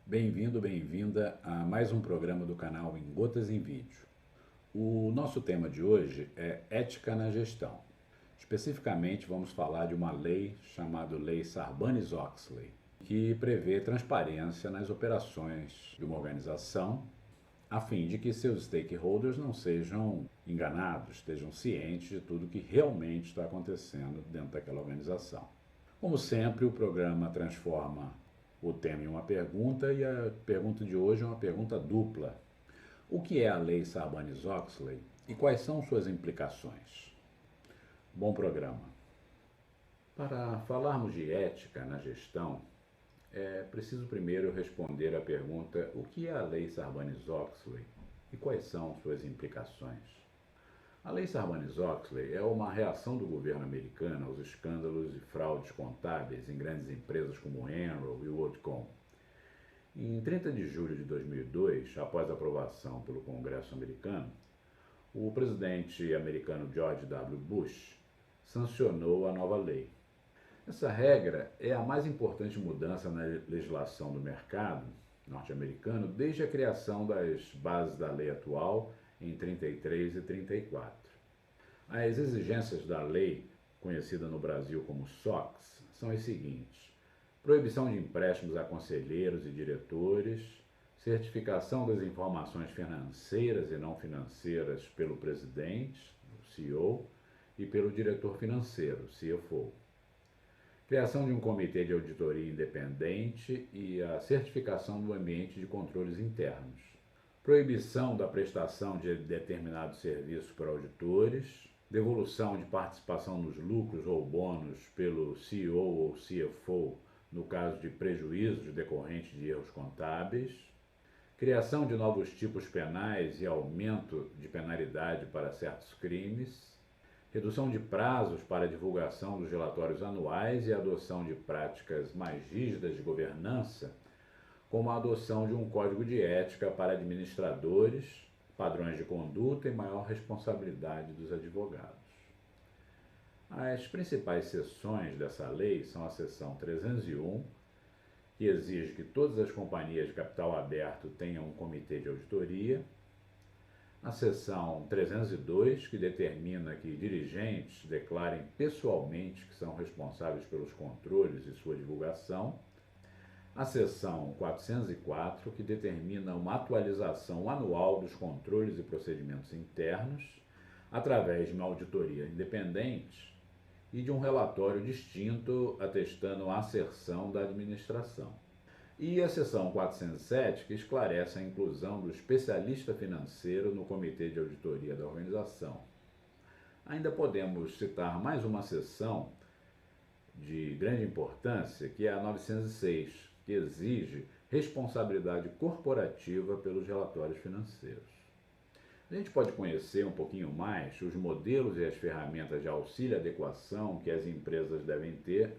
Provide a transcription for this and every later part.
Bem-vindo, bem-vinda a mais um programa do canal Em Gotas em Vídeo. O nosso tema de hoje é ética na gestão. Especificamente, vamos falar de uma lei chamada Lei Sarbanes-Oxley, que prevê transparência nas operações de uma organização, a fim de que seus stakeholders não sejam enganados, estejam cientes de tudo que realmente está acontecendo dentro daquela organização. Como sempre, o programa transforma o tema em uma pergunta e a pergunta de hoje é uma pergunta dupla. O que é a Lei Sarbanes-Oxley e quais são suas implicações? Bom programa. Para falarmos de ética na gestão, é preciso primeiro responder à pergunta: o que é a Lei Sarbanes-Oxley e quais são suas implicações? A Lei Sarbanes-Oxley é uma reação do governo americano aos escândalos e fraudes contábeis em grandes empresas como Enron e WorldCom. Em 30 de julho de 2002, após a aprovação pelo Congresso americano, o presidente americano George W. Bush sancionou a nova lei. Essa regra é a mais importante mudança na legislação do mercado norte-americano desde a criação das bases da lei atual em 33 e 34. As exigências da lei, conhecida no Brasil como SOX, são as seguintes: proibição de empréstimos a conselheiros e diretores, certificação das informações financeiras e não financeiras pelo presidente, o CEO, e pelo diretor financeiro, CFO. Criação de um comitê de auditoria independente e a certificação do ambiente de controles internos. Proibição da prestação de determinados serviços por auditores, devolução de participação nos lucros ou bônus pelo CEO ou CFO no caso de prejuízos decorrentes de erros contábeis, criação de novos tipos penais e aumento de penalidade para certos crimes, redução de prazos para a divulgação dos relatórios anuais e a adoção de práticas mais rígidas de governança, como a adoção de um código de ética para administradores, padrões de conduta e maior responsabilidade dos advogados. As principais seções dessa lei são a seção 301, que exige que todas as companhias de capital aberto tenham um comitê de auditoria, a seção 302, que determina que dirigentes declarem pessoalmente que são responsáveis pelos controles e sua divulgação, a seção 404, que determina uma atualização anual dos controles e procedimentos internos, através de uma auditoria independente e de um relatório distinto atestando a asserção da administração. E a seção 407, que esclarece a inclusão do especialista financeiro no comitê de auditoria da organização. Ainda podemos citar mais uma seção de grande importância, que é a 906, que exige responsabilidade corporativa pelos relatórios financeiros. A gente pode conhecer um pouquinho mais os modelos e as ferramentas de auxílio e adequação que as empresas devem ter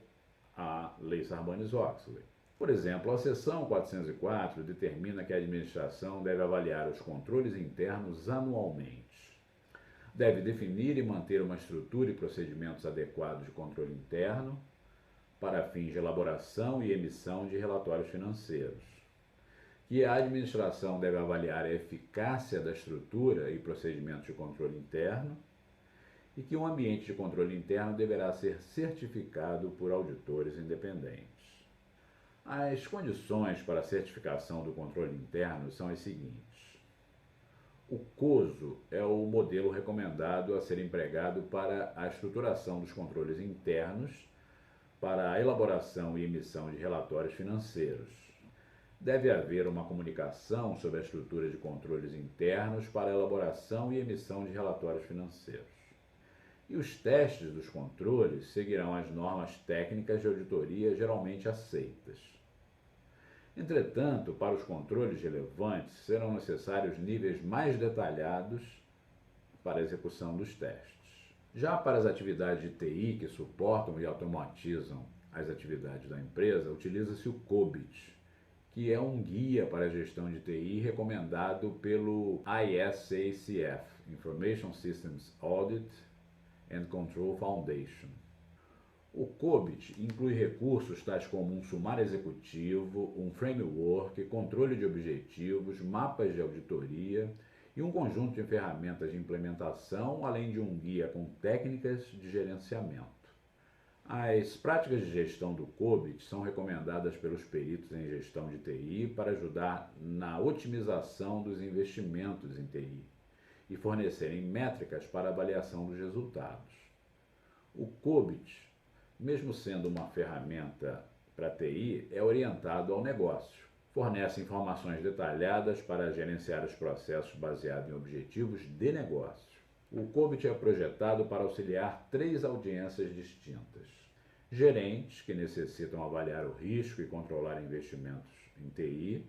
à Lei Sarbanes-Oxley. Por exemplo, a seção 404 determina que a administração deve avaliar os controles internos anualmente. Deve definir e manter uma estrutura e procedimentos adequados de controle interno para fins de elaboração e emissão de relatórios financeiros. Que a administração deve avaliar a eficácia da estrutura e procedimentos de controle interno e que o ambiente de controle interno deverá ser certificado por auditores independentes. As condições para a certificação do controle interno são as seguintes. O COSO é o modelo recomendado a ser empregado para a estruturação dos controles internos, para a elaboração e emissão de relatórios financeiros. Deve haver uma comunicação sobre a estrutura de controles internos para a elaboração e emissão de relatórios financeiros. E os testes dos controles seguirão as normas técnicas de auditoria geralmente aceitas. Entretanto, para os controles relevantes, serão necessários níveis mais detalhados para a execução dos testes. Já para as atividades de TI que suportam e automatizam as atividades da empresa, utiliza-se o COBIT, que é um guia para a gestão de TI recomendado pelo ISACF, Information Systems Audit and Control Foundation. O COBIT inclui recursos tais como um sumário executivo, um framework, controle de objetivos, mapas de auditoria e um conjunto de ferramentas de implementação, além de um guia com técnicas de gerenciamento. As práticas de gestão do COBIT são recomendadas pelos peritos em gestão de TI para ajudar na otimização dos investimentos em TI e fornecerem métricas para avaliação dos resultados. O COBIT, mesmo sendo uma ferramenta para TI, é orientado ao negócio. Fornece informações detalhadas para gerenciar os processos baseados em objetivos de negócio. O COBIT é projetado para auxiliar 3 audiências distintas. Gerentes, que necessitam avaliar o risco e controlar investimentos em TI.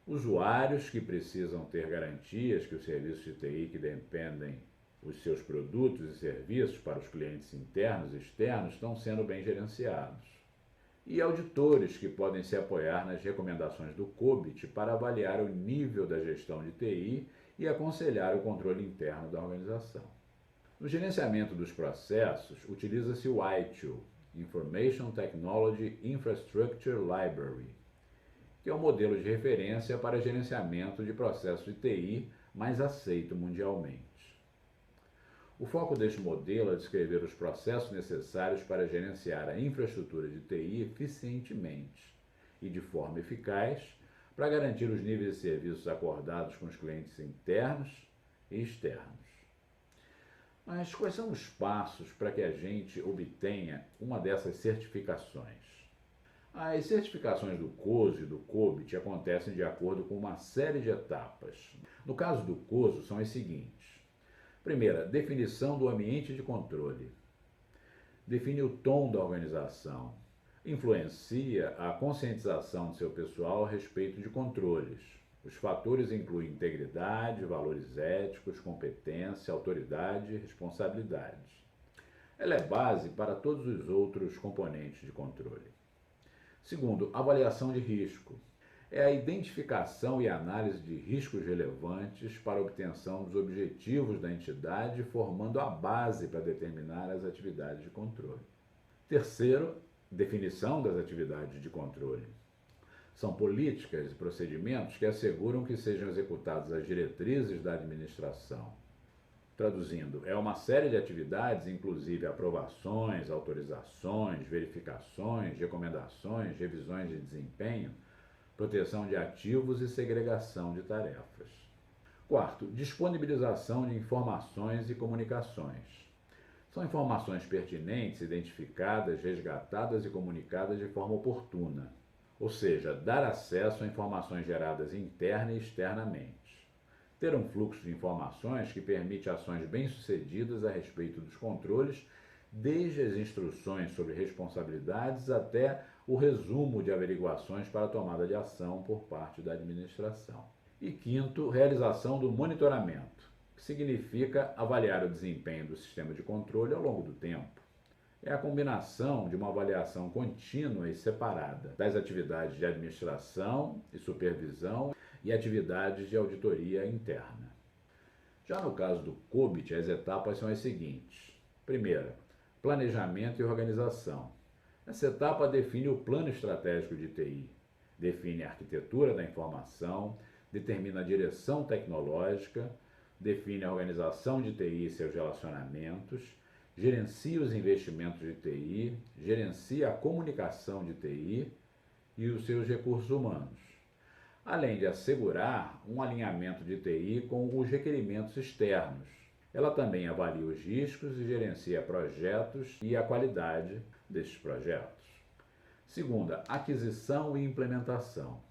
Usuários, que precisam ter garantias que os serviços de TI que dependem os seus produtos e serviços para os clientes internos e externos estão sendo bem gerenciados. E auditores, que podem se apoiar nas recomendações do COBIT para avaliar o nível da gestão de TI e aconselhar o controle interno da organização. No gerenciamento dos processos, utiliza-se o ITIL, Information Technology Infrastructure Library, que é um modelo de referência para gerenciamento de processos de TI mais aceito mundialmente. O foco deste modelo é descrever os processos necessários para gerenciar a infraestrutura de TI eficientemente e de forma eficaz para garantir os níveis de serviços acordados com os clientes internos e externos. Mas quais são os passos para que a gente obtenha uma dessas certificações? As certificações do COSO e do COBIT acontecem de acordo com uma série de etapas. No caso do COSO, são as seguintes. Primeira, definição do ambiente de controle. Define o tom da organização. Influencia a conscientização do seu pessoal a respeito de controles. Os fatores incluem integridade, valores éticos, competência, autoridade e responsabilidade. Ela é base para todos os outros componentes de controle. Segundo, avaliação de risco. É a identificação e análise de riscos relevantes para a obtenção dos objetivos da entidade, formando a base para determinar as atividades de controle. Terceiro, definição das atividades de controle. São políticas e procedimentos que asseguram que sejam executadas as diretrizes da administração. Traduzindo, é uma série de atividades, inclusive aprovações, autorizações, verificações, recomendações, revisões de desempenho, proteção de ativos e segregação de tarefas. Quarto, disponibilização de informações e comunicações. São informações pertinentes, identificadas, resgatadas e comunicadas de forma oportuna, ou seja, dar acesso a informações geradas interna e externamente. Ter um fluxo de informações que permite ações bem-sucedidas a respeito dos controles, desde as instruções sobre responsabilidades até o resumo de averiguações para a tomada de ação por parte da administração. E quinto, realização do monitoramento, que significa avaliar o desempenho do sistema de controle ao longo do tempo. É a combinação de uma avaliação contínua e separada das atividades de administração e supervisão e atividades de auditoria interna. Já no caso do COBIT, as etapas são as seguintes. Primeira, planejamento e organização. Essa etapa define o plano estratégico de TI, define a arquitetura da informação, determina a direção tecnológica, define a organização de TI e seus relacionamentos, gerencia os investimentos de TI, gerencia a comunicação de TI e os seus recursos humanos, além de assegurar um alinhamento de TI com os requerimentos externos. Ela também avalia os riscos e gerencia projetos e a qualidade destes projetos. Segunda, aquisição e implementação.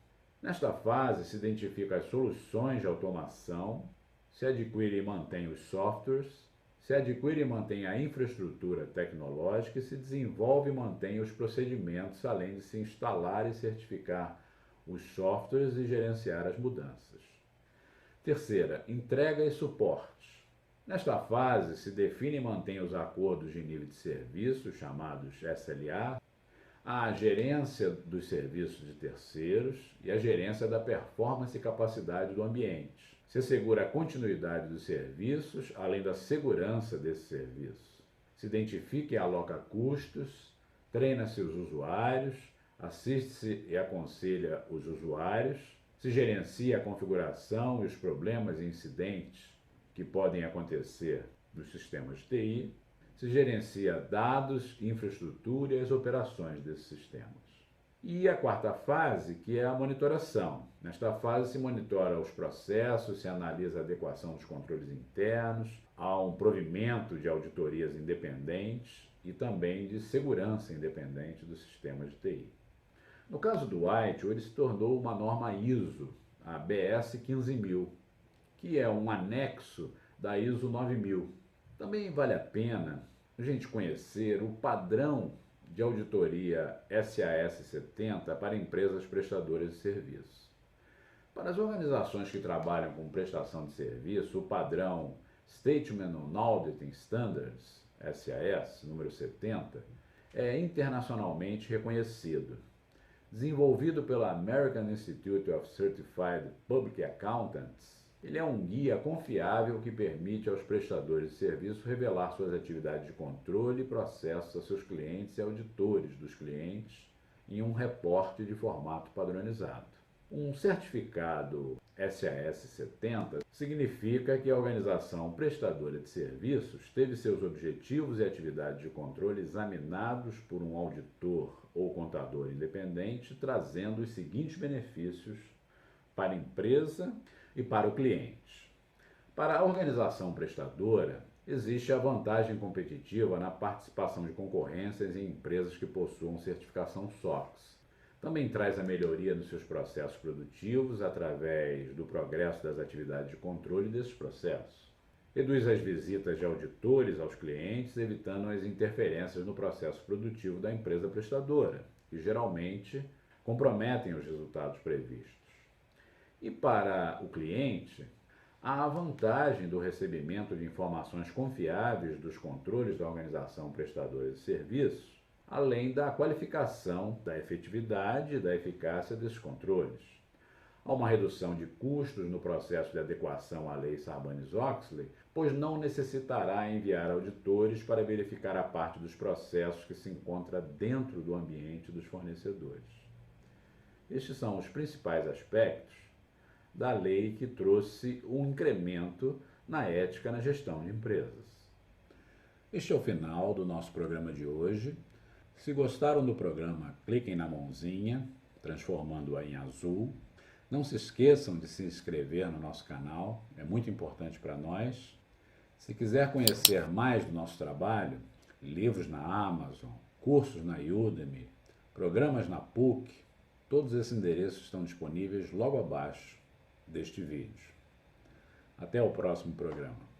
Nesta fase se identificam as soluções de automação, se adquire e mantém os softwares, se adquire e mantém a infraestrutura tecnológica e se desenvolve e mantém os procedimentos, além de se instalar e certificar os softwares e gerenciar as mudanças. Terceira, entrega e suporte. Nesta fase, se define e mantém os acordos de nível de serviço, chamados SLA, a gerência dos serviços de terceiros e a gerência da performance e capacidade do ambiente. Se assegura a continuidade dos serviços, além da segurança desse serviço. Se identifica e aloca custos, treina-se os usuários, assiste-se e aconselha os usuários, se gerencia a configuração e os problemas e incidentes que podem acontecer nos sistemas de TI, se gerencia dados, infraestrutura e as operações desses sistemas. E a quarta fase, que é a monitoração. Nesta fase se monitora os processos, se analisa a adequação dos controles internos, há um provimento de auditorias independentes e também de segurança independente dos sistemas de TI. No caso do ITIL, ele se tornou uma norma ISO, a BS 15000, que é um anexo da ISO 9000. Também vale a pena a gente conhecer o padrão de auditoria SAS 70 para empresas prestadoras de serviço. Para as organizações que trabalham com prestação de serviço, o padrão Statement on Auditing Standards, SAS, número 70, é internacionalmente reconhecido. Desenvolvido pela American Institute of Certified Public Accountants, ele é um guia confiável que permite aos prestadores de serviço revelar suas atividades de controle e processos a seus clientes e auditores dos clientes em um reporte de formato padronizado. Um certificado SAS 70 significa que a organização prestadora de serviços teve seus objetivos e atividades de controle examinados por um auditor ou contador independente, trazendo os seguintes benefícios para a empresa e para o cliente. Para a organização prestadora, existe a vantagem competitiva na participação de concorrências em empresas que possuam certificação SOX. Também traz a melhoria dos seus processos produtivos através do progresso das atividades de controle desses processos. Reduz as visitas de auditores aos clientes, evitando as interferências no processo produtivo da empresa prestadora, que geralmente comprometem os resultados previstos. E para o cliente, há a vantagem do recebimento de informações confiáveis dos controles da organização prestadora de serviços, além da qualificação da efetividade e da eficácia desses controles. Há uma redução de custos no processo de adequação à lei Sarbanes-Oxley, pois não necessitará enviar auditores para verificar a parte dos processos que se encontra dentro do ambiente dos fornecedores. Estes são os principais aspectos da lei que trouxe um incremento na ética na gestão de empresas. Este é o final do nosso programa de hoje. Se gostaram do programa, cliquem na mãozinha, transformando-a em azul. Não se esqueçam de se inscrever no nosso canal, é muito importante para nós. Se quiser conhecer mais do nosso trabalho, livros na Amazon, cursos na Udemy, programas na PUC, todos esses endereços estão disponíveis logo abaixo deste vídeo. Até o próximo programa.